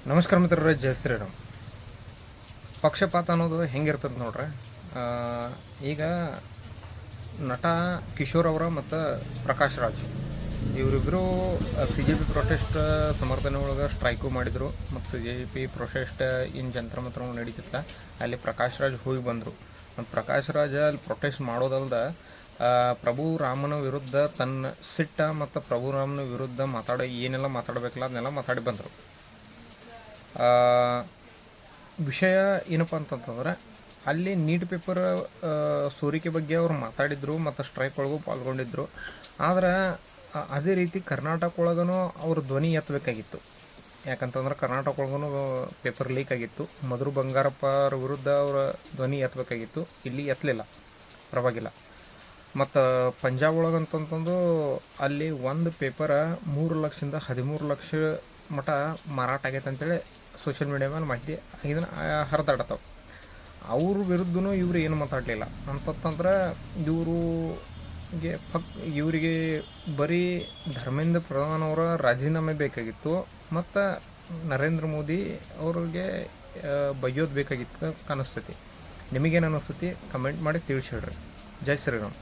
ನಮಸ್ಕಾರ ಮಿತ್ರರೇ, ಜಯ ಶ್ರೀರಾಮ್. ಪಕ್ಷಪಾತ ಅನ್ನೋದು ಹೆಂಗಿರ್ತದೆ ನೋಡ್ರಿ. ಈಗ ನಟ ಕಿಶೋರ್ ಅವರ ಮತ್ತು ಪ್ರಕಾಶ್ ರಾಜ್ ಇವರಿಬ್ಬರು CJP ಪ್ರೊಟೆಸ್ಟ್ ಸಮರ್ಥನೆ ಒಳಗೆ ಸ್ಟ್ರೈಕು ಮಾಡಿದರು. ಮತ್ತು CJP ಪ್ರೊಟೆಸ್ಟ್ ಇನ್ನು ಜಂತ್ರ ಮಂತ್ರ ನಡೀತಿತ್ತ. ಅಲ್ಲಿ ಪ್ರಕಾಶ್ ರಾಜ್ ಹೋಗಿ ಬಂದರು. ಮತ್ತು ಪ್ರಕಾಶ್ ರಾಜ್ ಅಲ್ಲಿ ಪ್ರೊಟೆಸ್ಟ್ ಮಾಡೋದಲ್ದ ಪ್ರಭು ರಾಮನ ವಿರುದ್ಧ ತನ್ನ ಸಿಟ್ಟ ಮತ್ತು ಪ್ರಭು ರಾಮನ ವಿರುದ್ಧ ಏನೆಲ್ಲ ಮಾತಾಡಬೇಕಲ್ಲ ಅದನ್ನೆಲ್ಲ ಮಾತಾಡಿ ಬಂದರು. ವಿಷಯ ಏನಪ್ಪ ಅಂತಂತಂದ್ರೆ, ಅಲ್ಲಿ ನೀಟ್ ಪೇಪರ್ ಸೋರಿಕೆ ಬಗ್ಗೆ ಅವರು ಮಾತಾಡಿದರು ಮತ್ತು ಸ್ಟ್ರೈಕ್ ಒಳಗೂ ಪಾಲ್ಗೊಂಡಿದ್ದರು. ಆದರೆ ಅದೇ ರೀತಿ ಕರ್ನಾಟಕ ಒಳಗೂ ಅವ್ರ ಧ್ವನಿ ಎತ್ತಬೇಕಾಗಿತ್ತು. ಯಾಕಂತಂದ್ರೆ ಕರ್ನಾಟಕ ಒಳಗೂ ಪೇಪರ್ ಲೀಕ್ ಆಗಿತ್ತು. ಮಧುರು ಬಂಗಾರಪ್ಪ ಅವ್ರ ವಿರುದ್ಧ ಅವರ ಧ್ವನಿ ಎತ್ತಬೇಕಾಗಿತ್ತು. ಇಲ್ಲಿ ಎತ್ತಲಿಲ್ಲ, ಪರವಾಗಿಲ್ಲ. ಮತ್ತು ಪಂಜಾಬ್ ಒಳಗಂತಂದು ಅಲ್ಲಿ ಒಂದು ಪೇಪರ 3 ಲಕ್ಷದಿಂದ 13 ಲಕ್ಷ ಮಟ ಮಾರಾಟ ಆಗೈತೆ ಅಂತೇಳಿ ಸೋಷಿಯಲ್ ಮೀಡಿಯಾ ಮೇಲೆ ಮಾಹಿತಿ ಇದನ್ನು ಹರಿದಾಡತ್ತವೆ. ಅವ್ರ ವಿರುದ್ಧನೂ ಇವರು ಏನು ಮಾತಾಡಲಿಲ್ಲ. ಅಂತಂದ್ರೆ ಇವರಿಗೆ ಬರೀ ಧರ್ಮೇಂದ್ರ ಪ್ರಧಾನ್ ಅವರ ರಾಜೀನಾಮೆ ಬೇಕಾಗಿತ್ತು ಮತ್ತು ನರೇಂದ್ರ ಮೋದಿ ಅವ್ರಿಗೆ ಬೈಯೋದು ಬೇಕಾಗಿತ್ತು ಅನಿಸ್ತೈತಿ. ನಿಮಗೇನು ಅನ್ನಿಸ್ತೈತಿ ಕಮೆಂಟ್ ಮಾಡಿ ತಿಳಿಸಿ ಹೇಳ್ರಿ. ಜೈ ಶ್ರೀರಾಮ್.